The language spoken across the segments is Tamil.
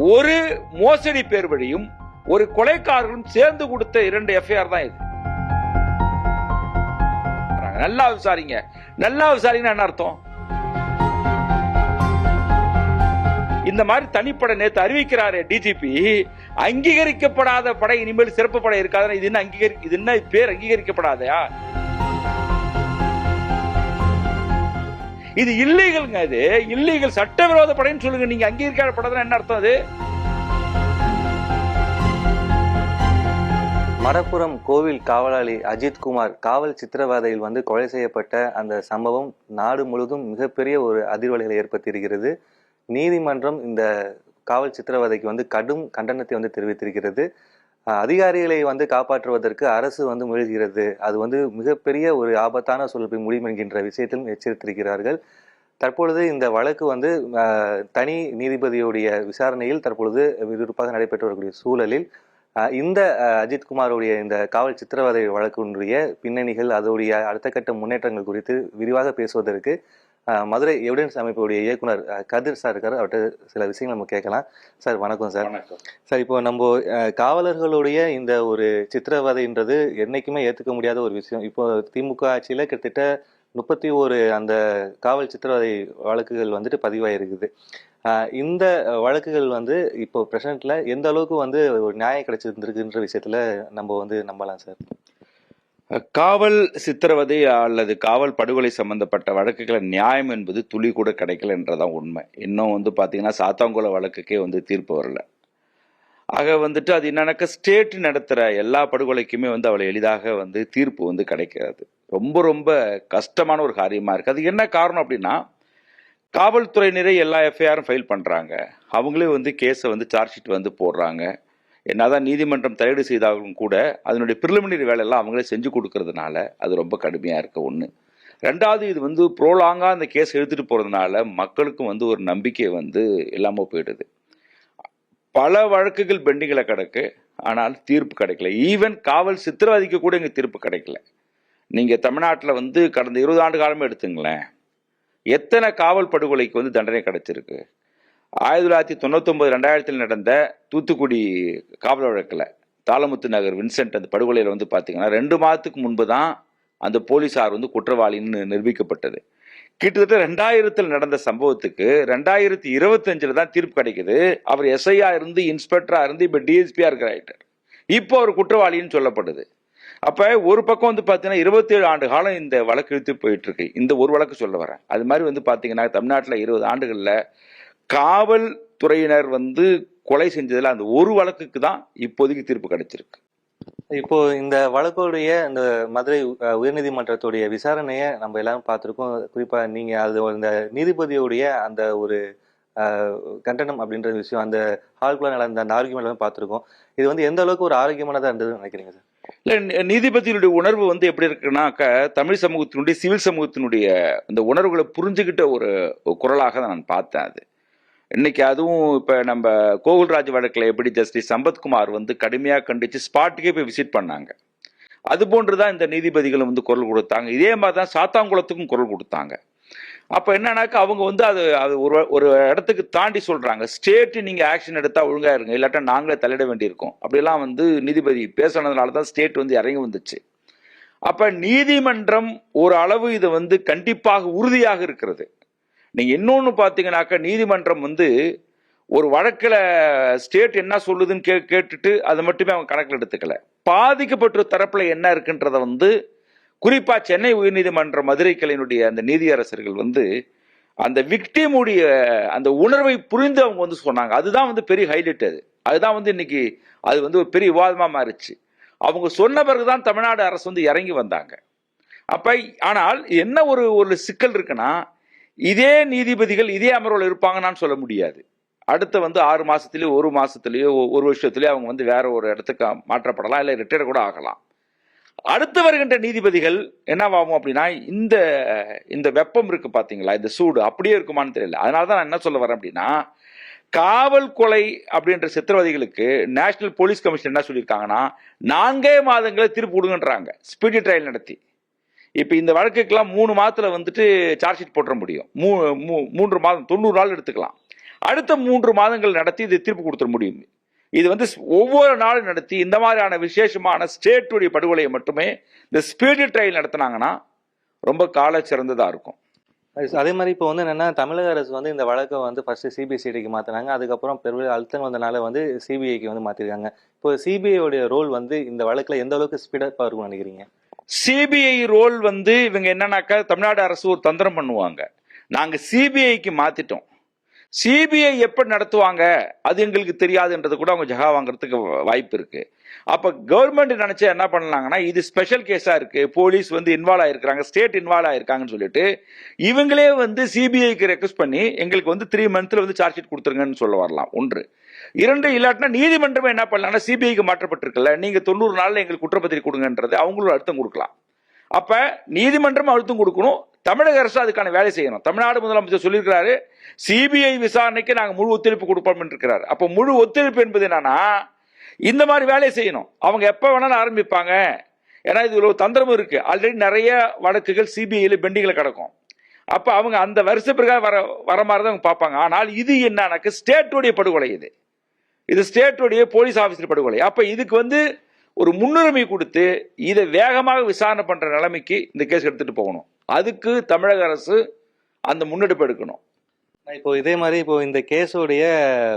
ஒரு மோசடி பேர் வழியும் ஒரு கொலைக்காரர்களும் சேர்ந்து கொடுத்த 2 எஃப்ஐஆர் தான் இது. நல்லா விசாரிங்க. நல்லா விசாரிங்க என்ன அர்த்தம்? இந்த மாதிரி தனிப்படை நேற்று அறிவிக்கிறாரு டிஜிபி, அங்கீகரிக்கப்படாத படை இனிமேல் சிறப்பு படை இருக்காது. இது என்ன பேர் அங்கீகரிக்கப்படாதயா? இது இல்லீகல்ங்க. இது இல்லீகல், சட்டவிரோத படைன்னு சொல்லுங்க. நீங்க அங்கீகரிக்கப்படாத என்ன அர்த்தம்? அது மடப்புரம் கோவில் காவலாளி அஜித்குமார் காவல் சித்திரவதையில் கொலை செய்யப்பட்ட அந்த சம்பவம் நாடு முழுவதும் மிகப்பெரிய ஒரு அதிர்வலைகளை ஏற்படுத்தியிருக்கிறது. நீதிமன்றம் இந்த காவல் சித்திரவதைக்கு கடும் கண்டனத்தை தெரிவித்திருக்கிறது. அதிகாரிகளை காப்பாற்றுவதற்கு அரசு முயல்கிறது. அது மிகப்பெரிய ஒரு ஆபத்தான சூழல் முடியும் என்கின்ற விஷயத்திலும் எச்சரித்திருக்கிறார்கள். தற்பொழுது இந்த வழக்கு தனி நீதிபதியுடைய விசாரணையில் தற்பொழுது விறுவிறுப்பாக நடைபெற்று வரக்கூடிய சூழலில் இந்த அஜித்குமாருடைய இந்த காவல் சித்திரவதை வழக்கினுடைய பின்னணிகள், அதோடைய அடுத்த கட்ட முன்னேற்றங்கள் குறித்து விரிவாக பேசுவதற்கு மதுரை எவிடன்ஸ் அமைப்புடைய இயக்குனர் கதிர் சார் இருக்காரு. அவர்கிட்ட சில விஷயங்கள் நம்ம கேட்கலாம். சார் வணக்கம் சார். சார், இப்போ நம்ம காவலர்களுடைய இந்த ஒரு சித்திரவதைன்றது என்னைக்குமே ஏற்றுக்க முடியாத ஒரு விஷயம். இப்போ திமுக ஆட்சியில கிட்டத்தட்ட 31 அந்த காவல் சித்திரவதை வழக்குகள் பதிவாயிருக்குது. இந்த வழக்குகள் இப்போ பிரசன்ட்ல எந்த அளவுக்கு ஒரு நியாயம் கிடைச்சிருந்திருக்குன்ற விஷயத்துல நம்ம நம்பலாம் சார்? காவல் சித்திரவதை அல்லது காவல் படுகொலை சம்பந்தப்பட்ட வழக்குகளை நியாயம் என்பது துளி கூட கிடைக்கல என்றதான் உண்மை. இன்னும் பாத்தீங்கன்னா சாத்தாங்குளம் வழக்குக்கே தீர்ப்பு வரல. ஆக அது என்னன்னாக்க ஸ்டேட் நடத்துற எல்லா படுகொலைக்குமே அவளை எளிதாக தீர்ப்பு கிடைக்கிறது. ரொம்ப ரொம்ப கஷ்டமான ஒரு காரியமா இருக்கு. அது என்ன காரணம் அப்படின்னா, காவல்துறையினரே எல்லா எஃப்ஐஆரும் ஃபைல் பண்றாங்க. அவங்களே கேஸை சார்ஜ் ஷீட் போடுறாங்க. என்னதான் நீதிமன்றம் தலையீடு செய்தாலும் கூட அதனுடைய பிரிலிமினரி வேலையெல்லாம் அவங்களே செஞ்சு கொடுக்கறதுனால அது ரொம்ப கடுமையா இருக்க ஒண்ணு. ரெண்டாவது, இது ப்ரோலாங்கா அந்த கேஸ் எடுத்துட்டு போறதுனால மக்களுக்கும் ஒரு நம்பிக்கை இல்லாம போயிடுது. பல வழக்குகள் பெண்டிங்ல கிடக்கு, ஆனால் தீர்ப்பு கிடைக்கல. ஈவன் காவல் சித்திரவதைக்கு கூட இங்க தீர்ப்பு கிடைக்கல. நீங்க தமிழ்நாட்டில் கடந்த 20 ஆண்டு காலமே எடுத்துங்களேன், எத்தனை காவல் படுகொலைக்கு தண்டனை கிடைச்சிருக்கு? 1999 2000 நடந்த தூத்துக்குடி காவல் வழக்கில் தாளமுத்து நகர் வின்சென்ட் அந்த படுகொலையில் பார்த்தீங்கன்னா 2 மாதத்துக்கு முன்பு தான் அந்த போலீஸார் குற்றவாளின்னு நிரூபிக்கப்பட்டது. கிட்டத்தட்ட 2000 நடந்த சம்பவத்துக்கு 2025 தான் தீர்ப்பு கிடைக்குது. அவர் எஸ்ஐயா இருந்து இன்ஸ்பெக்டரா இருந்து இப்ப டிஎஸ்பியா இருக்கிறார். இப்போ அவர் குற்றவாளின்னு சொல்லப்படுது. அப்ப ஒரு பக்கம் பாத்தீங்கன்னா 27 ஆண்டு காலம் இந்த வழக்கு இழுத்து போயிட்டு இருக்கு. இந்த ஒரு வழக்கு சொல்ல வரேன். அது மாதிரி பாத்தீங்கன்னா தமிழ்நாட்டில் 20 ஆண்டுகள்ல காவல்துறையினர் கொலை செஞ்சதுல அந்த ஒரு வழக்குக்கு தான் இப்போதைக்கு தீர்ப்பு கிடைச்சிருக்கு. இப்போ இந்த வழக்குடைய இந்த மதுரை உயர்நீதிமன்றத்துடைய விசாரணையை நம்ம எல்லாரும் பார்த்துருக்கோம். குறிப்பா நீங்க அது இந்த நீதிபதியுடைய அந்த ஒரு கண்டனம் அப்படின்ற விஷயம், அந்த ஹால்குள்ள நடந்த அந்த ஆரோக்கியமெல்லாம் பார்த்துருக்கோம். இது எந்த அளவுக்கு ஒரு ஆரோக்கியமானதா இருந்ததுன்னு நினைக்கிறீங்க சார்? இல்ல, நீதிபதியுடைய உணர்வு எப்படி இருக்குன்னாக்க, தமிழ் சமூகத்தினுடைய சிவில் சமூகத்தினுடைய இந்த உணர்வுகளை புரிஞ்சுக்கிட்ட ஒரு குரலாக தான் நான் பார்த்தேன். அது இன்னைக்கு அதுவும் இப்ப நம்ம கோகுல்ராஜ் வழக்கில் எப்படி ஜஸ்டிஸ் சம்பத்குமார் கடுமையாக கண்டிச்சு ஸ்பாட்டுக்கே போய் விசிட் பண்ணாங்க. அது போன்றுதான் இந்த நீதிபதிகளும் குரல் கொடுத்தாங்க. இதே மாதிரி தான் சாத்தாங்குளத்துக்கும் குரல் கொடுத்தாங்க. அப்ப என்னன்னாக்க அவங்க அது அது ஒரு இடத்துக்கு தாண்டி சொல்றாங்க, ஸ்டேட் நீங்க ஆக்ஷன் எடுத்தா ஒழுங்கா இருங்க, இல்லாட்டா நாங்களே தலையிட வேண்டியிருக்கோம். அப்படிலாம் நீதிபதி பேசினதுனால தான் ஸ்டேட் இறங்கி வந்துச்சு. அப்ப நீதிமன்றம் ஒரு அளவு இது கண்டிப்பாக உறுதியாக இருக்கிறது. நீங்க இன்னொன்னு பாத்தீங்கன்னாக்க, நீதிமன்றம் ஒரு வழக்குல ஸ்டேட் என்ன சொல்லுதுன்னு கேட்டுட்டு அதை மட்டுமே அவங்க கணக்கில் எடுத்துக்கல. பாதிக்கப்பட்ட தரப்புல என்ன இருக்குன்றத குறிப்பா சென்னை உயர்நீதிமன்ற மதுரை கிளையினுடைய அந்த நீதியரசர்கள் அந்த விக்டிமுடைய அந்த உணர்வை புரிந்து அவங்க சொன்னாங்க. அதுதான் பெரிய ஹைலைட். அதுதான் இன்னைக்கு அது ஒரு பெரிய விவாதமா மாறிச்சு. அவங்க சொன்ன பிறகுதான் தமிழ்நாடு அரசு இறங்கி வந்தாங்க. அப்ப ஆனால் என்ன ஒரு சிக்கல் இருக்குன்னா, இதே நீதிபதிகள் இதே அமர்வில் இருப்பாங்கன்னு சொல்ல முடியாது. அடுத்த 6 மாசத்திலேயோ 1 மாசத்திலேயோ 1 வருஷத்திலேயோ அவங்க வேற ஒரு இடத்துக்கு மாற்றப்படலாம், இல்லை ரிட்டையர் கூட ஆகலாம். அடுத்து வருகின்ற நீதிபதிகள் என்னவாகும் அப்படின்னா, இந்த வெப்பம் இருக்கு பாத்தீங்களா, இந்த சூடு அப்படியே இருக்குமான்னு தெரியல. அதனாலதான் நான் என்ன சொல்ல வரேன் அப்படின்னா, காவல் கொலை அப்படின்ற சித்திரவதைகளுக்கு நேஷனல் போலீஸ் கமிஷன் என்ன சொல்லியிருக்காங்கன்னா, 4 மாதங்களே தீர்ப்பு கொடுங்கன்றாங்க, ஸ்பீடி ட்ரையல் நடத்தி. இப்ப இந்த வழக்குக்கெல்லாம் 3 மாதத்துல சார்ஜ் ஷீட் போட்டுற முடியும். 3 மாதம் 90 நாள் எடுத்துக்கலாம். அடுத்த 3 மாதங்கள் நடத்தி இதை தீர்ப்பு கொடுத்துட முடியும். இது வந்து ஒவ்வொரு நாளும் நடத்தி இந்த மாதிரியான விசேஷமான ஸ்டேட்டுடைய படுகொலையை மட்டுமே இந்த ஸ்பீடு ட்ரையல் நடத்தினாங்கன்னா ரொம்ப கால சிறந்ததா இருக்கும். அதே மாதிரி இப்போ வந்து என்னன்னா தமிழக அரசு வந்து இந்த வழக்கை வந்து ஃபர்ஸ்ட் சிபிசிஐடிக்கு மாத்தினாங்க. அதுக்கப்புறம் பெரிய அழுத்தங்கள் வந்தனால வந்து சிபிஐக்கு வந்து மாத்திருக்காங்க. இப்போ சிபிஐ ரோல் வந்து இந்த வழக்குல எந்த அளவுக்கு ஸ்பீடப்பா இருக்கும்னு நினைக்கிறீங்க? சிபிஐ ரோல் வந்து இவங்க என்னன்னாக்கா தமிழ்நாடு அரசு ஒரு தந்திரம் பண்ணுவாங்க. நாங்க சிபிஐக்கு மாத்திட்டோம், சிபிஐ எப்படி நடத்துவாங்க அது எங்களுக்கு தெரியாதுன்றது கூட அவங்க ஜகா வாங்குறதுக்கு வாய்ப்பு இருக்கு. அப்ப கவர்மெண்ட் நினைச்சா என்ன பண்ணலாங்கன்னா, இது ஸ்பெஷல் கேஸா இருக்கு, போலீஸ் வந்து இன்வால்வ் ஆயிருக்காங்க, ஸ்டேட் இன்வால்வ் ஆயிருக்காங்கன்னு சொல்லிட்டு இவங்களே வந்து சிபிஐக்கு ரெக்வஸ்ட் பண்ணி எங்களுக்கு வந்து 3 மந்த்ல வந்து சார்ஜ் ஷீட் கொடுத்துருங்கன்னு சொல்ல வரலாம். 1. 2 இல்லாட்டினா நீதிமன்றமே என்ன பண்ணலாம்னா, சிபிஐக்கு மாற்றப்பட்டிருக்குல்ல, நீங்க 90 நாள்ல எங்களுக்கு குற்றப்பத்திரிகை கொடுங்கன்றது அவங்களும் அழுத்தம் கொடுக்கலாம். அப்ப நீதிமன்றம் அழுத்தம் கொடுக்கணும், தமிழக அரசு அதுக்கான வேலை செய்யணும். தமிழ்நாடு முதலமைச்சர் சொல்லியிருக்கிறாரு, சிபிஐ விசாரணைக்கு நாங்க முழு ஒத்துழைப்பு கொடுப்போம் இருக்கிறார். அப்ப முழு ஒத்துழைப்பு என்பது என்னன்னா, இந்த மாதிரி வேலையை செய்யணும். அவங்க எப்ப வேணாலும் ஆரம்பிப்பாங்க. ஏன்னா இது ஒரு தந்திரம் இருக்கு. ஆல்ரெடி நிறைய வழக்குகள் சிபிஐல பெண்டிங்ல கிடக்கும். அப்ப அவங்க அந்த வருஷ பிரகாரம் வர மாதிரி தான் பார்ப்பாங்க. ஆனால் இது என்னன்னாக்க ஸ்டேட்டுடைய படுகொலை, இது ஸ்டேட்டுடைய போலீஸ் ஆபீசர் படுகொலை. அப்ப இதுக்கு வந்து ஒரு முன்னுரிமை கொடுத்து இதை வேகமாக விசாரணை பண்ற நிலைமைக்கு இந்த கேஸ் எடுத்துட்டு போகணும். அதுக்கு தமிழக அரசு அந்த முன்னெடுப்பு எடுக்கணும். இப்போ இதே மாதிரி இப்போ இந்த கேஸோடைய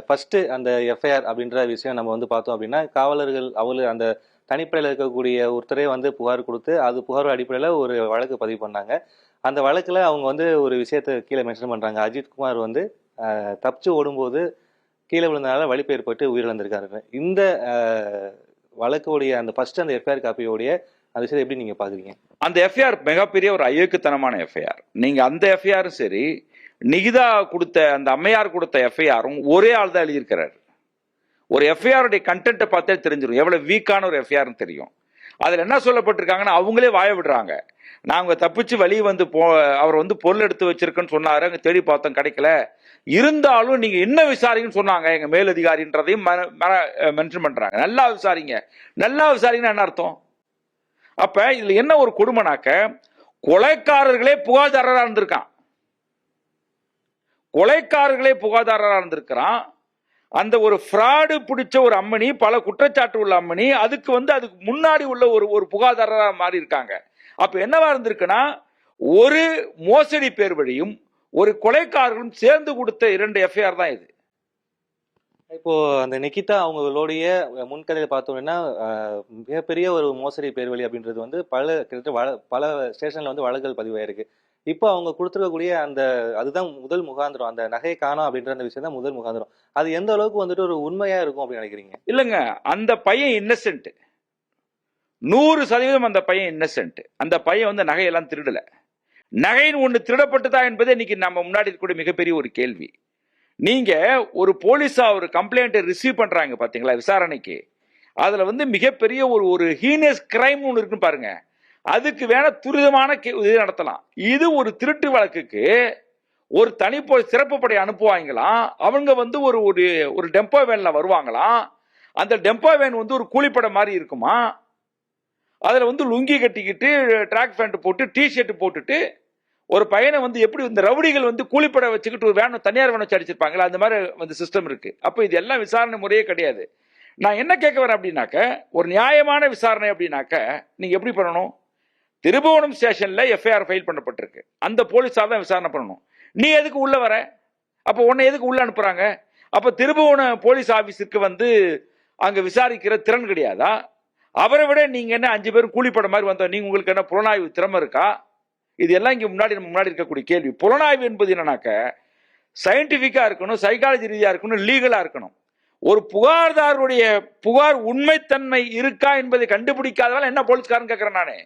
ஃபர்ஸ்ட் அந்த எஃப்ஐஆர் அப்படின்ற விஷயம் நம்ம வந்து பார்த்தோம் அப்படின்னா, காவலர்கள் அந்த தனிப்படையில் இருக்கக்கூடிய ஒருத்தரே வந்து புகார் கொடுத்து அது புகார் அடிப்படையில் ஒரு வழக்கு பதிவு பண்ணாங்க. அந்த வழக்கில் அவங்க வந்து ஒரு விஷயத்தை கீழே மென்ஷன் பண்ணுறாங்க. அஜித்குமார் வந்து தப்பிச்சு ஓடும்போது கீழே விழுந்தனால வலிப்பு ஏற்பட்டு உயிரிழந்திருக்காரு. இந்த வழக்குடைய அந்த ஃபர்ஸ்ட் அந்த எஃப்ஐஆர் காப்பியோடைய அந்த விஷயத்தை எப்படி நீங்க பாக்குறீங்க? அந்த எஃப்ஐஆர் மிகப்பெரிய ஒரு அயோக்கியத்தனமான எஃப்ஐஆர். நீங்க அந்த எஃப்ஐஆரும் சரி, நிகிதா கொடுத்த அந்த அம்மையார் கொடுத்த எஃப்ஐஆரும் ஒரே ஆள் தான் எழுதியிருக்கிறார். ஒரு எஃப்ஐஆருடைய கண்டென்ட்டை பார்த்தே தெரிஞ்சிடும் எவ்வளவு வீக்கான ஒரு எஃப்ஐஆர்னு தெரியும். அதுல என்ன சொல்லப்பட்டிருக்காங்கன்னா, அவங்களே வாய விடுறாங்க. நாங்க தப்பிச்சு வெளியே வந்து அவர் வந்து பொருள் எடுத்து வச்சிருக்கேன்னு சொன்னாரு, அங்க தேடி பார்த்தோம் கிடைக்கல, இருந்தாலும் நீங்க என்ன விசாரிங்கன்னு சொன்னாங்க எங்க மேலதிகாரின்றதையும் மென்ஷன் பண்றாங்க. நல்லா விசாரிங்க. நல்லா விசாரிங்கன்னா என்ன அர்த்தம்? அப்ப இதுல என்ன ஒரு கொடுமைனாக்க, கொலைக்காரர்களே புகார்தாரரா இருந்திருக்கான், கொலைக்காரர்களே புகார்தாரரா இருந்திருக்கிறான். அந்த ஒரு ஃப்ராடு பிடிச்ச ஒரு அம்மணி, பல குற்றச்சாட்டு உள்ள அம்மணி, அதுக்கு முன்னாடி உள்ள ஒரு புகார்தாரரா மாறி இருக்காங்க. அப்ப என்னவா இருந்திருக்குன்னா, ஒரு மோசடி பேர் வழியும் ஒரு கொலைக்காரர்களும் சேர்ந்து கொடுத்த 2 எஃப்ஐஆர் தான் இது. இப்போ அந்த நிகிதா அவங்களுடைய முன்கதையில பார்த்தோம்னா மிகப்பெரிய ஒரு மோசடி பேர் வழி அப்படின்றது வந்து பல ஸ்டேஷன்ல வந்து வழக்குகள் பதிவாயிருக்கு. இப்போ அவங்க கொடுத்துருக்கக்கூடிய அதுதான் முதல் முகாந்திரம், அந்த நகை காணோம் அப்படின்ற அந்த விஷயம் தான் முதல் முகாந்திரம். அது எந்த அளவுக்கு வந்துட்டு ஒரு உண்மையா இருக்கும் அப்படின்னு நினைக்கிறீங்க? இல்லங்க, அந்த பையன் இன்னசென்ட், 100% அந்த பையன் இன்னசென்ட். அந்த பையன் வந்து நகையெல்லாம் திருடல. நகைன்னு ஒண்ணு திருடப்பட்டதா என்பதே இன்னைக்கு நம்ம முன்னாடி இருக்கக்கூடிய மிகப்பெரிய ஒரு கேள்வி. நீங்க ஒரு போலீஸா ஒரு கம்ப்ளைண்ட் ரிசீவ் பண்றாங்க பாத்தீங்களா விசாரணைக்கு, அதுல வந்து மிகப்பெரிய ஒரு ஹீனியஸ் கிரைம் ஒன்று இருக்குன்னு பாருங்க, அதுக்கு வேணா துரிதமான இது நடத்தலாம். இது ஒரு திருட்டு வழக்குக்கு ஒரு தனி சிறப்பு படை அனுப்புவாங்களாம். அவங்க வந்து ஒரு டெம்போ வேன்ல வருவாங்களாம். அந்த டெம்போ வேன் வந்து ஒரு கூலிப்படை மாதிரி இருக்குமா, அதுல வந்து லுங்கி கட்டிக்கிட்டு ட்ராக் பேண்ட் போட்டு டிஷர்ட் போட்டுட்டு ஒரு பையனை வந்து எப்படி இந்த ரவுடிகள் வந்து கூலிப்படை வச்சுக்கிட்டு ஒரு வேன் தனியார் வேன் வச்சு அடிச்சிருப்பாங்களா, அந்த மாதிரி வந்து சிஸ்டம் இருக்கு. அப்ப இது எல்லாம் விசாரணை முறையே கிடையாது. நான் என்ன கேட்க வரேன் அப்படின்னாக்க, ஒரு நியாயமான விசாரணை அப்படின்னாக்க நீங்க எப்படி பண்ணணும்? திருபுவனம் ஸ்டேஷன்ல எஃப்ஐஆர் ஃபைல் பண்ணப்பட்டிருக்கு, அந்த போலீஸார் தான் விசாரணை பண்ணணும். நீ எதுக்கு உள்ள வர? அப்ப உன்னை எதுக்கு உள்ள அனுப்புறாங்க? அப்ப திருபுவனம் போலீஸ் ஆபீஸுக்கு வந்து அங்க விசாரிக்கிற திறன் கிடையாதா? அவரை விட நீங்க என்ன 5 பேரும் கூலிப்பட மாதிரி வந்தா நீங்க உங்களுக்கு என்ன புலனாய்வு திறமை இருக்கா? இது எல்லாம் இங்க முன்னாடி இருக்கக்கூடிய கேள்வி. புலனாய்வு என்பது என்னன்னாக்க, சயின்டிபிக்கா இருக்கணும், சைக்காலஜி ரீதியா இருக்கணும், லீகலா இருக்கணும். ஒரு புகார்தாருடைய புகார் உண்மைத்தன்மை இருக்கா என்பதை கண்டுபிடிக்காதனால என்ன போலீஸ்காரன் கேட்கிறேன் நானே.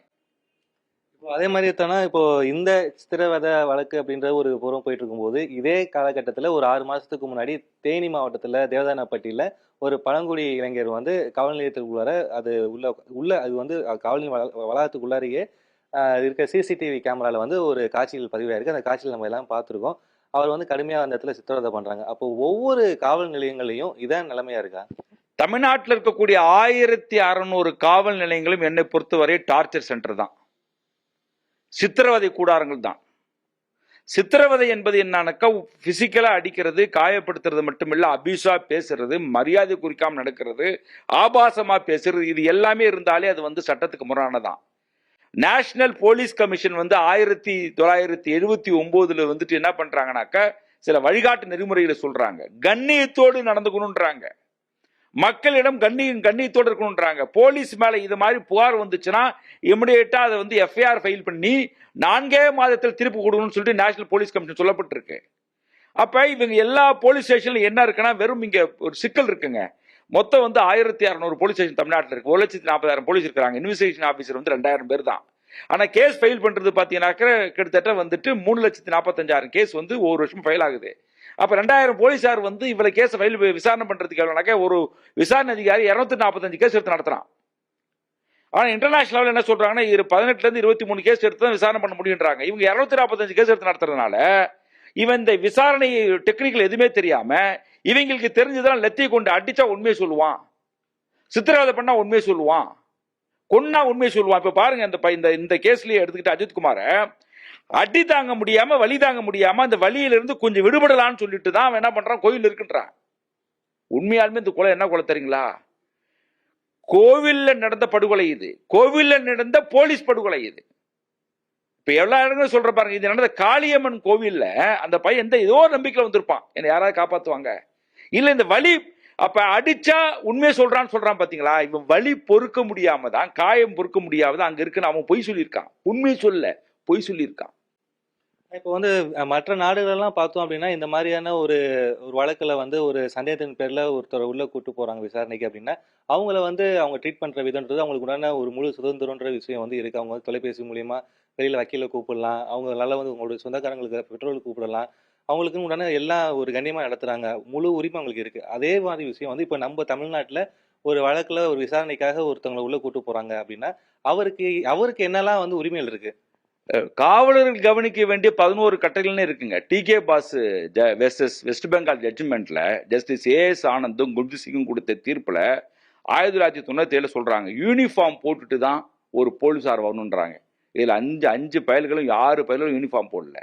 அதே மாதிரி தானே இப்போ இந்த சித்திரவதை வழக்கு அப்படின்ற ஒரு புறம் போயிட்டு இருக்கும்போது, இதே காலகட்டத்தில் ஒரு 6 மாசத்துக்கு முன்னாடி தேனி மாவட்டத்தில் தேவதானப்பட்டியில் ஒரு பழங்குடி இளைஞர் வந்து காவல் நிலையத்துக்குள்ளார அது அது வந்து காவல் வளாகத்துக்குள்ளாரையே இருக்க சிசிடிவி கேமரால வந்து ஒரு காட்சிகள் பதிவாயிருக்கு. அந்த காட்சியில் நம்ம எல்லாம் பார்த்துருக்கோம். அவர் வந்து கடுமையாக அந்த இடத்துல சித்திரவதை பண்றாங்க. அப்போ ஒவ்வொரு காவல் நிலையங்களையும் இதான் நிலைமையா இருக்கா? தமிழ்நாட்டில் இருக்கக்கூடிய 1600 காவல் நிலையங்களும் என்னை பொறுத்தவரை டார்ச்சர் சென்டர் தான், சித்திரவதை கூடாரங்கள் தான். சித்திரவதை என்பது என்னன்னாக்கா பிசிக்கலா அடிக்கிறது, காயப்படுத்துறது மட்டுமில்ல, அபியூஸா பேசுறது, மரியாதை குறிக்காம நடக்கிறது, ஆபாசமா பேசுறது, இது எல்லாமே இருந்தாலே அது வந்து சட்டத்துக்கு முரணானதான். நேஷனல் போலீஸ் கமிஷன் வந்து 1979 வந்துட்டு என்ன பண்றாங்கனாக்க சில வழிகாட்டு நெறிமுறைகளை சொல்றாங்க. கண்ணியத்தோடு நடந்துக்கணும்ன்றாங்க. மக்களிடம் கண்ணியத்தோடு இருக்கணும்ன்றாங்க. போலீஸ் மேல இது மாதிரி புகார் வந்துச்சுன்னா இமிடியேட்டா அதை வந்து எஃப்ஐஆர் ஃபைல் பண்ணி 4 மாதத்தில் திருப்பி கொடுக்கணும்னு சொல்லிட்டு நேஷனல் போலீஸ் கமிஷன் சொல்லப்பட்டிருக்கு. அப்ப இவங்க எல்லா போலீஸ் ஸ்டேஷன்ல என்ன இருக்குன்னா வெறும் இங்க ஒரு சிக்கல் இருக்குங்க. மொத்தம் வந்து 1600 போலீஸ் ஸ்டேஷன் தமிழ்நாட்டில் இருக்கு. 1,40,000 போலீஸ் இருக்காங்க. இன்வெஸ்டிகேஷன் ஆபீசர் வந்து 2000 பேர் தான். ஆனா கேஸ் ஃபைல் பண்றது பாத்தீங்கன்னாக்க கிட்டத்தட்ட வந்துட்டு 3,45,000 கேஸ் வந்து ஒரு வருஷம் ஃபைல் ஆகுது. அப்ப 2000 போலீசார் வந்து இவ்வளவு கேஸ் ஃபைல் விசாரணை பண்றதுக்கு எவ்வளவுனாக்க ஒரு விசாரணை அதிகாரி 245 கேஸ் எடுத்து நடத்துறான். ஆனா இன்டர்நேஷனல் லெவலில் என்ன சொல்றாங்கன்னா 18 இருந்து 23 கேஸ் எடுத்து தான் விசாரணை பண்ண முடியுன்றாங்க. இவங்க 245 கேஸ் எடுத்து நடத்துறதுனால இவன் இந்த விசாரணை டெக்னிக்கல் எதுவுமே தெரியாம இவங்களுக்கு தெரிஞ்சதெல்லாம் லெத்தியை கொண்டு அடிச்சா உண்மையை சொல்லுவான், சித்திரவதை பண்ணா உண்மையை சொல்லுவான், கொன்னா உண்மையை சொல்லுவான். இப்ப பாருங்க இந்த கேஸ்லயே எடுத்துக்கிட்டு அஜித்குமார அடி தாங்க முடியாம வலி தாங்க முடியாம அந்த வலியிலிருந்து கொஞ்சம் விடுபடலான்னு சொல்லிட்டு தான் அவன் என்ன பண்றான், கோயில் இருக்குன்றான். உண்மையாலுமே இந்த கொலை என்ன கொலை தெரியுங்களா? கோவில்ல நடந்த படுகொலை இது. கோவில்ல நடந்த போலீஸ் படுகொலை இது. இப்ப எல்லா இடங்களும் சொல்ற பாருங்க, இது நடந்த காளியம்மன் கோவில்ல அந்த பையன் ஏதோ நம்பிக்கையில வந்திருப்பான், என்ன யாராவது காப்பாத்துவாங்க இல்ல இந்த வலி. அப்ப அடிச்சா உண்மையை சொல்றான் பாத்தீங்களா? இவன் வலி பொறுக்க முடியாம தான், காயம் பொறுக்க முடியாம அங்க இருக்குன்னு அவன் பொய் சொல்லியிருக்கான். உண்மையை சொல்ல பொய் சொல்லியிருக்கான். இப்போ வந்து மற்ற நாடுகளெல்லாம் பார்த்தோம் அப்படின்னா இந்த மாதிரியான ஒரு ஒரு வழக்குல வந்து ஒரு சந்தேகத்தின் பேர்ல ஒருத்தரை உள்ள கூட்டு போறாங்க விசாரணைக்கு அப்படின்னா அவங்கள வந்து அவங்க ட்ரீட் பண்ற விதம்ன்றது அவங்களுக்கு உண்டான ஒரு முழு சுதந்திரன்ற விஷயம் வந்து இருக்கு. அவங்க வந்து தொலைபேசி மூலியமா வெளியில வக்கீல கூப்பிடலாம், அவங்க நல்லா வந்து உங்களுடைய சொந்தக்காரங்களுக்கு பெற்றோர்களுக்கு கூப்பிடலாம், அவங்களுக்குன்னு உண்டான எல்லாம் ஒரு கண்ணியமா நடத்துறாங்க, முழு உரிமை அவங்களுக்கு இருக்கு. அதே மாதிரி விஷயம் வந்து இப்போ நம்ம தமிழ்நாட்டுல ஒரு வழக்குல ஒரு விசாரணைக்காக ஒருத்தவங்களை உள்ள கூட்டு போறாங்க அப்படின்னா அவருக்கு என்னெல்லாம் வந்து உரிமைகள் இருக்கு? காவலர்கள் கவனிக்க வேண்டிய 11 கட்டளைன்னு இருக்குங்க. டிகே பாஸ் வெஸ்ட் பெங்கால் ஜட்ஜ்மெண்ட்ல ஜஸ்டிஸ் ஏஎஸ் ஆனந்தும் குல்பீர் சிங்கும் கொடுத்த தீர்ப்புல 1997 சொல்றாங்க யூனிஃபார்ம் போட்டுட்டு தான் ஒரு போலீஸார் வரணுன்றாங்க. இதுல 5 பயல்களும் 6 பயல்களும் யூனிஃபார்ம் போடல.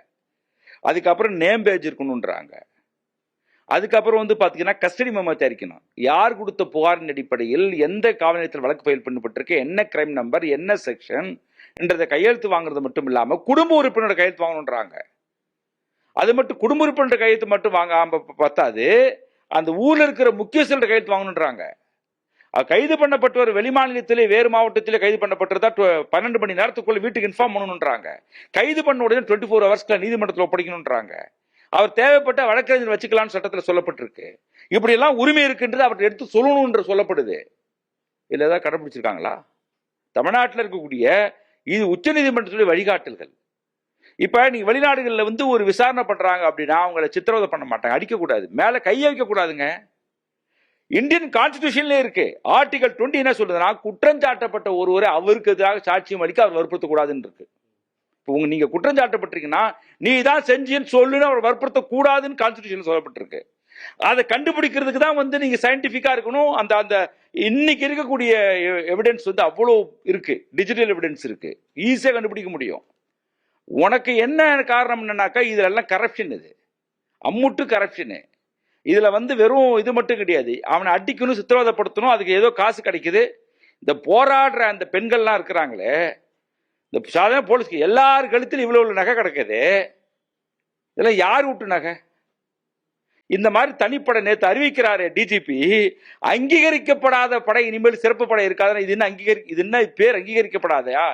அதுக்கப்புறம் நேம் பேஜ் இருக்கணும்ன்றாங்க. அதுக்கப்புறம் வந்து பாத்தீங்கன்னா கஸ்டடி மெமோ தயாரிக்கணும். யார் கொடுத்த புகாரின் அடிப்படையில் எந்த காவல் நிலையத்தில் வழக்கு ஃபைல் பண்ணப்பட்டிருக்கு, என்ன கிரைம் நம்பர், என்ன செக்ஷன் என்றதை கையெழுத்து வாங்குறது மட்டும் இல்லாம குடும்ப உறுப்பினரோட கையெழுத்து வாங்கணுன்றாங்க. அது மட்டும் குடும்ப உறுப்பினர் கையெழுத்து மட்டும் வாங்காம பத்தாது, அந்த ஊர்ல இருக்கிற முக்கியஸ்தரோட கையெழுத்து வாங்கணுன்றாங்க. கைது பண்ணப்பட்டவர் வெளிமாநிலத்திலே வேறு மாவட்டத்திலே கைது பண்ணப்பட்டதா 12 மணி நேரத்துக்குள்ள வீட்டுக்கு இன்ஃபார்ம் பண்ணணுன்றாங்க. கைது பண்ண உடனே 24 ஹவர்ஸ்க்கு நீதிமன்றத்தில் ஒப்படைக்கணுன்றாங்க. அவர் தேவைப்பட்ட வழக்கறிஞர் வச்சுக்கலாம்னு சட்டத்தில் சொல்லப்பட்டிருக்கு. இப்படி எல்லாம் உரிமை இருக்குன்றது அவர்கிட்ட எடுத்து சொல்லணும்ன்ற சொல்லப்படுது. இல்ல ஏதாவது கடைபிடிச்சிருக்காங்களா? தமிழ்நாட்டில் இருக்கக்கூடிய இது உச்ச நீதிமன்றத்துடைய வழிகாட்டல்கள். இப்ப நீங்க வெளிநாடுகள்ல வந்து ஒரு விசாரணை பண்றாங்க அப்படின்னா அவங்களை சித்திரவதை பண்ண மாட்டாங்க, அடிக்க கூடாது, மேல கைய வைக்க கூடாதுங்க. இந்தியன் கான்ஸ்டிடியூஷன்ல இருக்கு. ஆர்டிகல் 20 என்ன சொல்றதுன்னா குற்றம் சாட்டப்பட்ட ஒருவரை அவருக்கு எதிராக சாட்சியம் அளிக்க அவர் வற்புறுத்தக்கூடாதுன்னு இருக்கு. இப்போ நீங்க குற்றம் சாட்டப்பட்டிருக்கீங்கன்னா நீ தான் செஞ்சுன்னு சொல்லுன்னு அவர் வற்புறுத்தக்கூடாதுன்னு கான்ஸ்டிடியூஷன் சொல்லப்பட்டிருக்கு. அதை கண்டுபிடிக்கிறதுக்கு தான் வந்து நீங்க சயின்டிபிக்கா இருக்கணும். அந்த அந்த இன்னைக்கு இருக்கக்கூடிய எவிடன்ஸ் வந்து அவ்வளோ இருக்கு, டிஜிட்டல் எவிடன்ஸ் இருக்கு, ஈஸியா கண்டுபிடிக்க முடியும். உனக்கு என்ன காரணம் என்னன்னாக்கா இதுல எல்லாம் கரப்ஷன், இது அம்முட்டு கரப்ஷனு. இதுல வந்து வெறும் இது மட்டும் கிடையாது, அவனை அடிக்கணும், சித்திரவதைப்படுத்தணும், அதுக்கு ஏதோ காசு கிடைக்குது. இந்த போராடுற அந்த பெண்கள்லாம் இருக்கிறாங்களே, இந்த சாதாரண போலீஸ்க்கு எல்லார் கழுத்தில் இவ்வளவு நகை கிடைக்குது, இதெல்லாம் யார் விட்டு நகை? இந்த மாதிரி தனிப்படை நேற்று அறிவிக்கிறாரு டிஜிபி, அங்கீகரிக்கப்படாத படை இனிமேல் சிறப்பு படை இருக்காது. இது என்ன இது என்ன பேர் அங்கீகரிக்கப்படாதா?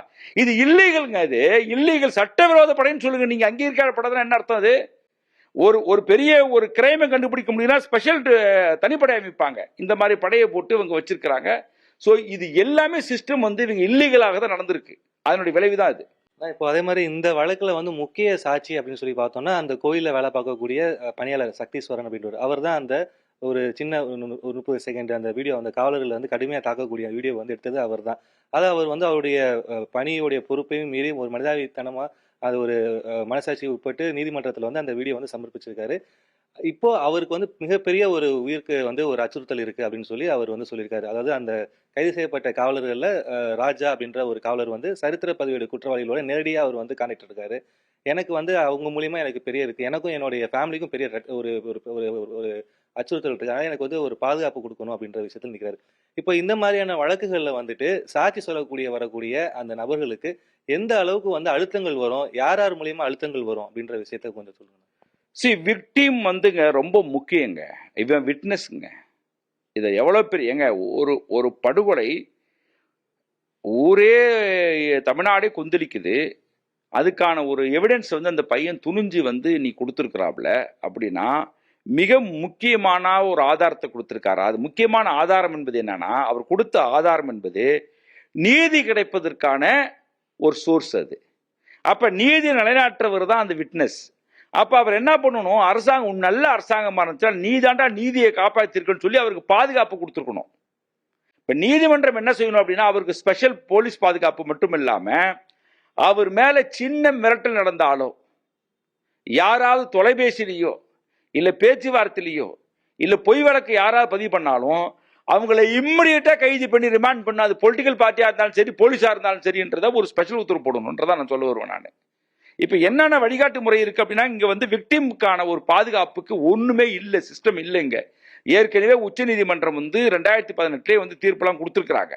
இது இல்லீகல்ங்க. இது இல்லீகல், சட்டவிரோத படைன்னு சொல்லுங்க. நீங்க அங்கீகரிக்கப்படாதுன்னா என்ன அர்த்தம்? அது ஒரு பெரிய ஒரு கிரைமை கண்டுபிடிக்க முடியும்னா ஸ்பெஷல் தனிப்படை அமைப்பாங்க. இந்த மாதிரி படையை போட்டு இவங்க வச்சிருக்கிறாங்க. ஸோ இது எல்லாமே சிஸ்டம் வந்து இவங்க இல்லீகலாக தான் நடந்திருக்கு. அதனுடைய விளைவுதான் இது. இப்போ அதே மாதிரி இந்த வழக்குல வந்து முக்கிய சாட்சி அப்படின்னு சொல்லி பார்த்தோம்னா அந்த கோயிலில் வேலை பார்க்கக்கூடிய பணியாளர் சக்தீஸ்வரன் அப்படின்றவர். அவர் தான் அந்த ஒரு சின்ன ஒரு 30 செகண்ட் அந்த வீடியோ, அந்த காவலர்கள் வந்து கடுமையாக தாக்கக்கூடிய வீடியோ வந்து எடுத்தது அவர் தான். அதை அவர் வந்து அவருடைய பணியுடைய பொறுப்பையும் மீறி ஒரு மனிதாபித்தனமா அது ஒரு மனசாட்சி உட்பட்டு நீதிமன்றத்தில் வந்து அந்த வீடியோ வந்து சமர்ப்பிச்சிருக்காரு. இப்போ அவருக்கு வந்து மிகப்பெரிய ஒரு உயிருக்கு வந்து ஒரு அச்சுறுத்தல் இருக்கு அப்படின்னு சொல்லி அவர் வந்து சொல்லியிருக்காரு. அதாவது அந்த கைது செய்யப்பட்ட காவலர்கள்ல ராஜா அப்படின்ற ஒரு காவலர் வந்து சரித்திர பதிவேடு குற்றவாளிகளோட நேரடியாக அவர் வந்து கான்டாக்ட் இருக்காரு. எனக்கு வந்து அவங்க மூலியமா எனக்கு பெரிய இருக்கு. எனக்கும் என்னுடைய ஃபேமிலிக்கும் பெரிய ஒரு ஒரு ஒரு ஒரு அச்சுறுத்தல் இருக்கு. ஆனா எனக்கு வந்து ஒரு பாதுகாப்பு குடுக்கணும் அப்படின்ற விஷயத்துல நிக்கிறாரு. இப்போ இந்த மாதிரியான வழக்குகள்ல வந்துட்டு சாட்சி வரக்கூடிய அந்த நபர்களுக்கு எந்த அளவுக்கு வந்து அழுத்தங்கள் வரும்? யார் யார் மூலியமா அழுத்தங்கள் வரும்? அப்படின்ற விஷயத்த கொஞ்சம் சொல்லுங்க. விக்டிம் வந்துங்க ரொம்ப முக்கியங்க. இவன் விட்னஸ்ங்க. இதை எவ்வளோ பெரிய ஏங்க ஒரு ஒரு படுகொலை ஊரே தமிழ்நாடே கொந்தளிக்குது. அதுக்கான ஒரு எவிடன்ஸ் வந்து அந்த பையன் துணிஞ்சு வந்து நீ கொடுத்துருக்குறாப்ல அப்படின்னா மிக முக்கியமான ஒரு ஆதாரத்தை கொடுத்துருக்காரு. அது முக்கியமான ஆதாரம் என்பது என்னன்னா அவர் கொடுத்த ஆதாரம் என்பது நீதி கிடைப்பதற்கான ஒரு சோர்ஸ் அது. அப்ப நீதி நிலைநாட்டுறவர் தான் அந்த விட்னஸ். அப்ப அவர் என்ன பண்ணணும், அரசாங்கம் நல்ல அரசாங்கமா இருந்துச்சா நீ தாண்டா நீதியை காப்பாத்திருக்குன்னு சொல்லி அவருக்கு பாதுகாப்பு கொடுத்துருக்கணும். இப்ப நீதிமன்றம் என்ன செய்யணும் அப்படின்னா அவருக்கு ஸ்பெஷல் போலீஸ் பாதுகாப்பு மட்டும் இல்லாம அவர் மேல சின்ன மிரட்டல் நடந்தாலோ யாராவது தொலைபேசியிலையோ இல்ல பேச்சுவார்த்தையிலையோ இல்ல பொய் வழக்கு யாராவது பதிவு பண்ணாலும் அவங்களை இம்மிடியட்டா கைது பண்ணி ரிமாண்ட் பண்ண, அது பொலிட்டிக்கல் பார்ட்டியா இருந்தாலும் சரி போலீஸா இருந்தாலும் சரின்றத ஒரு ஸ்பெஷல் உத்தரவு போடணும்ன்றத நான் சொல்ல வருவேன். நான் இப்ப என்னென்ன வழிகாட்டு முறை இருக்கு அப்படின்னா இங்க வந்து விக்டிமுக்கான ஒரு பாதுகாப்புக்கு ஒண்ணுமே இல்லை, சிஸ்டம் இல்லைங்க. ஏற்கனவே உச்ச நீதிமன்றம் வந்து 2018 வந்து தீர்ப்பெல்லாம் கொடுத்துருக்காங்க.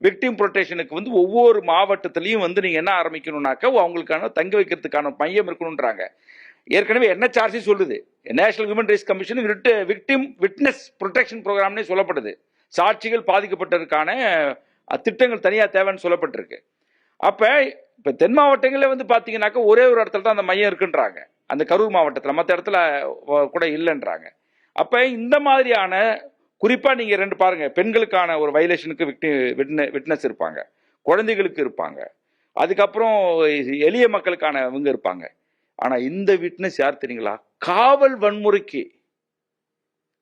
விக்டிம் ப்ரொடெக்ஷனுக்கு வந்து ஒவ்வொரு மாவட்டத்திலையும் வந்து நீங்க என்ன ஆரம்பிக்கணும்னாக்கா அவங்களுக்கான தங்க வைக்கிறதுக்கான மையம் இருக்கணும்ன்றாங்க. ஏற்கனவே NHRC சொல்லுது, national human rights commission victim witness protection ப்ரோக்ராம்னே சொல்லப்படுது. சாட்சிகள் பாதிக்கப்பட்டதற்கான திட்டங்கள் தனியா தேவைன்னு சொல்லப்பட்டிருக்கு. அப்ப இப்ப தென் மாவட்டங்களில் வந்து பாத்தீங்கன்னாக்கா ஒரே ஒரு இடத்துல தான் அந்த மையம் இருக்குன்றாங்க, அந்த கரூர் மாவட்டத்தில், மற்ற இடத்துல கூட இல்லைன்றாங்க. அப்ப இந்த மாதிரியான குறிப்பா நீங்க ரெண்டு பாருங்க, பெண்களுக்கான ஒரு வயலேஷனுக்கு விட்னஸ் இருப்பாங்க, குழந்தைகளுக்கு இருப்பாங்க, அதுக்கப்புறம் எளிய மக்களுக்கான இவங்க இருப்பாங்க. ஆனா இந்த விட்னஸ் யார் தெரியுங்களா? காவல் வன்முறைக்கு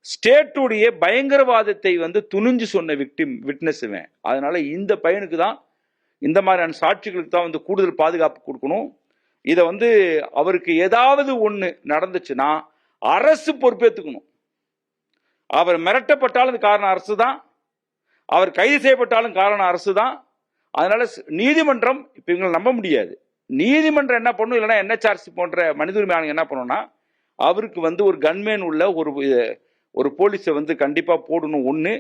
ஸ்டேட்டுடைய பயங்கரவாதத்தை வந்து துணிஞ்சு சொன்ன விட்னஸ். அதனால இந்த பையனுக்கு தான் இந்த மாதிரியான சாட்சிகளுக்கு தான் வந்து கூடுதல் பாதுகாப்பு கொடுக்கணும். இதை வந்து அவருக்கு ஏதாவது ஒண்ணு நடந்துச்சுன்னா அரசு பொறுப்பேற்றுக்கணும். அவர் மிரட்டப்பட்டாலும் காரணம் அரசு தான், அவர் கைது செய்யப்பட்டாலும் காரணம் அரசு தான். அதனால நீதிமன்றம் இப்ப இவங்களை நம்ப முடியாது. நீதிமன்றம் என்ன பண்ணும், இல்லைன்னா NHRC போன்ற மனித உரிமை ஆணையம் என்ன பண்ணும்னா அவருக்கு வந்து ஒரு கன்மேன் உள்ள ஒரு போலீஸை வந்து கண்டிப்பா போடணும். ஒண்ணு.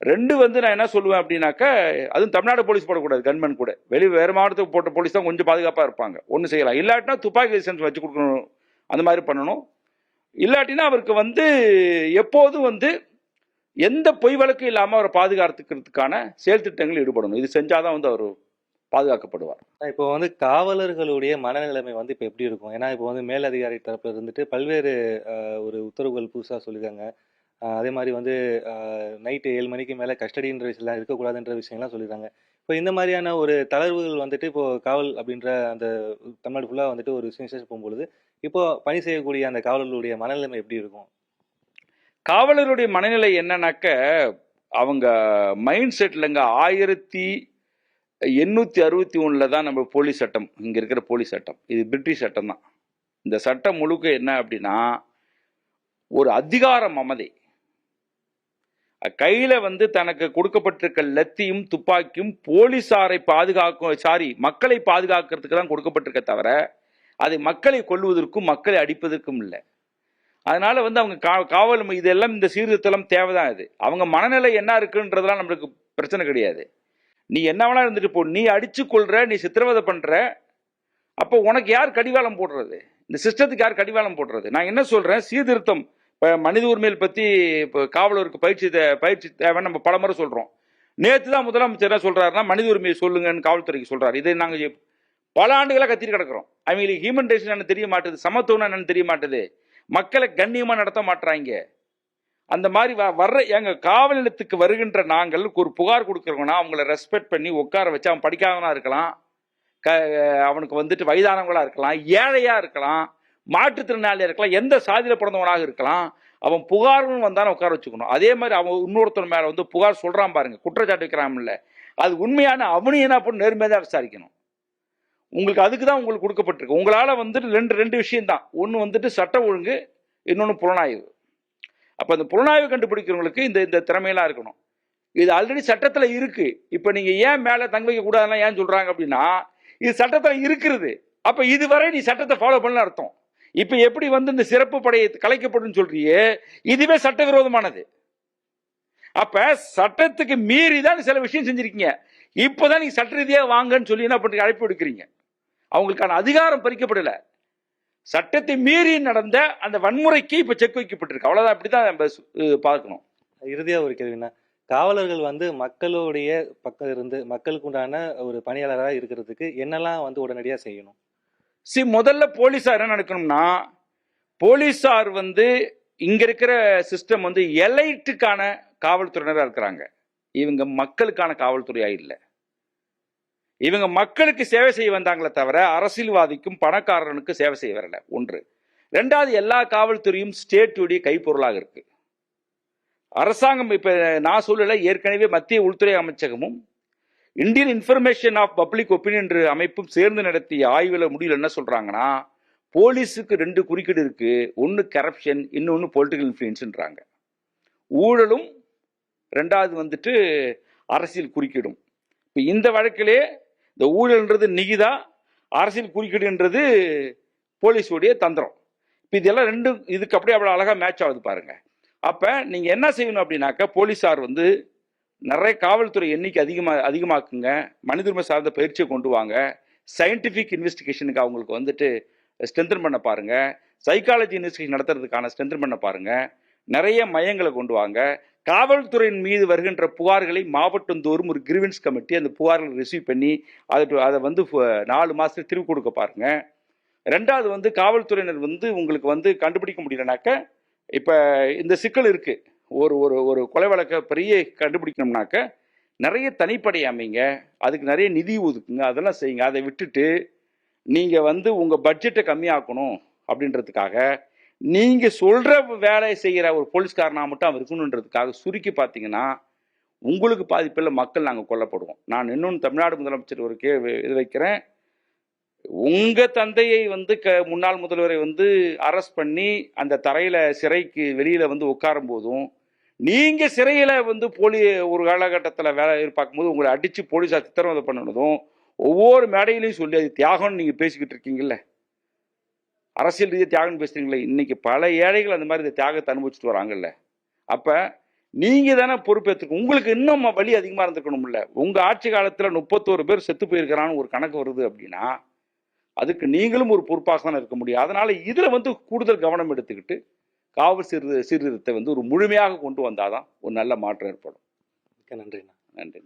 ரெண்டு வந்து நான் என்ன சொல்லுவேன் அப்படின்னாக்கா, அதுவும் தமிழ்நாடு போலீஸ் போடக்கூடாது, கன்மேன் கூட வேறு மாவட்டத்துக்கு போட்ட போலீஸ் தான் கொஞ்சம் பாதுகாப்பா இருப்பாங்க. ஒன்று செய்யலாம். இல்லாட்டினா துப்பாக்கி லைசன்ஸ் வச்சு கொடுக்கணும், அந்த மாதிரி பண்ணணும். இல்லாட்டினா அவருக்கு வந்து எப்போதும் வந்து எந்த பொய் வழக்கு இல்லாம அவரை பாதுகாத்துக்கிறதுக்கான செயல் திட்டங்கள் ஈடுபடணும். இது செஞ்சாதான் வந்து அவர் பாதுகாக்கப்படுவார். இப்போ வந்து காவலர்களுடைய மனநிலைமை வந்து இப்போ எப்படி இருக்கும்? ஏன்னா இப்போ வந்து மேலதிகாரி தரப்புல இருந்துட்டு பல்வேறு ஒரு உத்தரவுகள் புதுசாக சொல்லியிருக்காங்க. அதே மாதிரி வந்து நைட்டு 7 மணிக்கு மேலே கஸ்டடின்ற விஷயம்லாம் இருக்கக்கூடாதுன்ற விஷயம்லாம் சொல்லியிருக்காங்க. இப்போ இந்த மாதிரியான ஒரு தளர்வுகள் வந்துட்டு இப்போ காவல் அப்படின்ற அந்த தமிழ்நாடு ஃபுல்லாக வந்துட்டு ஒரு விசேஷம் போகும்பொழுது இப்போ பணி செய்யக்கூடிய அந்த காவலர்களுடைய மனநிலைமை எப்படி இருக்கும்? காவலருடைய மனநிலை என்னன்னாக்க அவங்க மைண்ட் செட்லங்க 1861 தான் நம்ம போலீஸ் சட்டம், இங்க இருக்கிற போலீஸ் சட்டம், இது பிரிட்டிஷ் சட்டம் தான். இந்த சட்டம் முழுக்க என்ன அப்படின்னா ஒரு அதிகார மமதை. கையில வந்து தனக்கு கொடுக்கப்பட்டிருக்க லத்தியும் துப்பாக்கியும் போலீசாரை மக்களை பாதுகாக்கிறதுக்கு தான் கொடுக்கப்பட்டிருக்க தவிர அதை மக்களை கொல்வதற்கும் மக்களை அடிப்பதற்கும் இல்லை. அதனால வந்து அவங்க காவல் இதெல்லாம் இந்த சீர்திருத்தம் தேவைதான். இது அவங்க மனநிலை என்ன இருக்குன்றதெல்லாம் நம்மளுக்கு பிரச்சனை கிடையாது. நீ என்ன வேணா இருந்துட்டு போ, நீ அடிச்சு கொள்ற, நீ சித்திரவதை பண்ற, அப்போ உனக்கு யார் கடிவாளம் போடுறது? இந்த சிஸ்டத்துக்கு யார் கடிவாளம் போடுறது? நான் என்ன சொல்றேன், சீர்திருத்தம் இப்போ மனித உரிமைகள் பற்றி இப்போ காவலருக்கு பயிற்சி தேவைன்னு நம்ம பலமுறை சொல்கிறோம். நேற்று தான் முதலமைச்சர் என்ன சொல்கிறாருன்னா மனித உரிமையை சொல்லுங்கன்னு காவல்துறைக்கு சொல்கிறார். இதை நாங்கள் பல ஆண்டுகளாக கத்திட்டு கிடக்கிறோம். அவங்களுக்கு ஹியூமன் ரைட்ஸ் என்னன்னு தெரிய மாட்டேது, சமத்துவம் என்னன்னு தெரிய மாட்டேது, மக்களை கண்ணியமாக நடத்த மாட்டுறாங்க. அந்த மாதிரி வர்ற எங்கள் காவல் நிலையத்துக்கு வருகின்ற நாங்கள் ஒரு புகார் கொடுக்குறோங்கன்னா அவங்கள ரெஸ்பெக்ட் பண்ணி உட்கார வச்சு, அவன் படிக்காதவனா இருக்கலாம், அவனுக்கு வந்துட்டு வயதானவங்களா இருக்கலாம், ஏழையாக இருக்கலாம், மாற்றுத்திறனாளியாக இருக்கலாம், எந்த சாதியில் பிறந்தவனாக இருக்கலாம், அவன் புகார்னு வந்தானே உட்கார வச்சுக்கணும். அதே மாதிரி அவன் இன்னொருத்தர் மேலே வந்து புகார் சொல்கிறான் பாருங்க, குற்றச்சாட்டு வைக்கிறான்ல, அது உண்மையான அவனையும் என்ன பண்ண நேர்மையாக தான் விசாரிக்கணும். உங்களுக்கு அதுக்கு தான் உங்களுக்கு கொடுக்கப்பட்டிருக்கு. உங்களால் வந்துட்டு ரெண்டு விஷயம் தான். ஒன்று வந்துட்டு சட்ட ஒழுங்கு, இன்னொன்று புலனாய்வு. அப்போ அந்த புலனாய்வு கண்டுபிடிக்கிறவங்களுக்கு இந்த திறமையெல்லாம் இருக்கணும். இது ஆல்ரெடி சட்டத்தில் இருக்கு. இப்போ நீங்கள் ஏன் மேலே தங்க வைக்க கூடாதுன்னா ஏன் சொல்கிறாங்க அப்படின்னா இது சட்டத்தில் இருக்கிறது. அப்ப இதுவரை நீ சட்டத்தை ஃபாலோ பண்ணல அர்த்தம். இப்ப எப்படி வந்து இந்த சிறப்பு படையை கலைக்கப்படும் சொல்றியே, இதுவே சட்டவிரோதமானது. அப்ப சட்டத்துக்கு மீறி தான் சில விஷயம் செஞ்சிருக்கீங்க. இப்பதான் நீங்க சட்ட ரீதியா வாங்கன்னு சொல்லி என்ன பண்றீங்க, அழைப்பு விடுக்கிறீங்க. அவங்களுக்கான அதிகாரம் பறிக்கப்படல. சட்டத்தை மீறி நடந்த அந்த வன்முறைக்கு இப்ப செக் வைக்கப்பட்டிருக்கு. அவ்வளவுதான். அப்படிதான் நம்ம பார்க்கணும். இறுதியா ஒரு கேள்வினா, காவலர்கள் வந்து மக்களுடைய பக்கம் இருந்து மக்களுக்கு உண்டான ஒரு பணியாளராக இருக்கிறதுக்கு என்னெல்லாம் வந்து உடனடியாக செய்யணும்? முதல்ல போலீஸார் என்ன நடக்கணும்னா, போலீஸார் வந்து இங்க இருக்கிற சிஸ்டம் வந்து எலைட்டுக்கான காவல்துறையினரா இருக்கிறாங்க. இவங்க மக்களுக்கான காவல்துறையா இல்லை. இவங்க மக்களுக்கு சேவை செய்ய வந்தாங்களே தவிர அரசியல்வாதிக்கும் பணக்காரனுக்கு சேவை செய்ய வரல. ஒன்று. ரெண்டாவது, எல்லா காவல்துறையும் ஸ்டேட்டுடைய கைப்பொருளாக இருக்கு. அரசாங்கம் இப்ப நான் சொல்லல, ஏற்கனவே மத்திய உள்துறை அமைச்சகமும் Indian information of public opinion என்ற அமைப்பும் சேர்ந்து நடத்திய ஆய்வுல முடியல என்ன சொல்றாங்கன்னா, போலீஸுக்கு 2 குறுக்கீடு இருக்கு. ஒன்னு கரப்ஷன், இன்னொன்னு பொலிட்டிக்கல் இன்ஃப்ளூயன்ஸ்ன்றாங்க. ஊழலும், ரெண்டாவது வந்துட்டு அரசியல் குறுக்கீடும். இப்ப இந்த வழக்கிலே இந்த ஊழல்ன்றது நிகிதா, அரசியல் குறுக்கீடுன்றது போலீஸுடைய தந்திரம். இப்ப இதெல்லாம் ரெண்டும் இதுக்கு அப்படியே அவ்வளவு அழகா மேட்ச் ஆகுது பாருங்க. அப்ப நீங்க என்ன செய்யணும் அப்படின்னாக்க, போலீஸார் வந்து நிறைய காவல்துறை எண்ணிக்கை அதிகமாக்குங்க, மனித உரிமை சார்ந்த பயிற்சியை கொண்டு வாங்க, சயின்டிபிக் இன்வெஸ்டிகேஷனுக்கு அவங்களுக்கு வந்துட்டு ஸ்ட்ரென்தன் பண்ண பாருங்க, சைக்காலஜி இன்வெஸ்டிகேஷன் நடத்துறதுக்கான ஸ்ட்ரென்தன் பண்ண பாருங்க, நிறைய மையங்களை கொண்டு வாங்க. காவல்துறையின் மீது வருகின்ற புகார்களை மாவட்டந்தோறும் ஒரு கிரிவன்ஸ் கமிட்டி அந்த புகார்களை ரிசீவ் பண்ணி அதை வந்து 4 மாசத்துக்கு திருப்பி கொடுக்க பாருங்க. ரெண்டாவது வந்து காவல்துறையினர் வந்து உங்களுக்கு வந்து கண்டுபிடிக்க முடியலனாக்க, இப்ப இந்த சிக்கல் இருக்கு, ஒரு ஒரு ஒரு கொலை வழக்க பெரிய கண்டுபிடிக்கணும்னாக்க நிறைய தனிப்படை அமைங்க, அதுக்கு நிறைய நிதி ஒதுக்குங்க, அதெல்லாம் செய்யுங்க. அதை விட்டுட்டு நீங்க வந்து உங்க பட்ஜெட்டை கம்மியாக்கணும் அப்படின்றதுக்காக நீங்க சொல்ற வேலை செய்யற ஒரு போலீஸ்காரனா மட்டும் அவன் இருக்கணுன்றதுக்காக சுருக்கி பார்த்தீங்கன்னா உங்களுக்கு பாதிப்பில்லை, மக்கள் நாங்கள் கொல்லப்படுவோம். நான் இன்னொன்று தமிழ்நாடு முதலமைச்சர் ஒரு இது வைக்கிறேன். உங்க தந்தையை வந்து முன்னாள் முதல்வரை வந்து அரெஸ்ட் பண்ணி அந்த தரையில சிறைக்கு வெளியில வந்து உட்காரும் போதும், நீங்க சிறையில வந்து ஒரு காலகட்டத்தில் வேலை பார்க்கும்போது உங்களை அடிச்சு போலீஸார் சித்திரவதை பண்ணதும் ஒவ்வொரு மேடையிலையும் சொல்லி அது தியாகம்னு நீங்க பேசிக்கிட்டு இருக்கீங்கல்ல, அரசியல் ரீதியாக தியாகம் பேசுறீங்களே. இன்னைக்கு பல ஏழைகள் அந்த மாதிரி இந்த தியாகத்தை அனுபவிச்சுட்டு வராங்கல்ல. அப்ப நீங்க தானே பொறுப்பேற்றுக்கணும். உங்களுக்கு இன்னும் வலி அதிகமா இருந்துக்கணும்ல. உங்க ஆட்சி காலத்துல 31 பேர் செத்து போயிருக்கிறான்னு ஒரு கணக்கு வருது அப்படின்னா அதுக்கு நீங்களும் ஒரு பொறுப்பாக தானே இருக்க முடியும். அதனால இதுல வந்து கூடுதல் கவனம் எடுத்துக்கிட்டு காவல் சீர்திருத்தத்தை வந்து ஒரு முழுமையாக கொண்டு வந்தாதான் ஒரு நல்ல மாற்றம் ஏற்படும். நன்றி. நன்றி.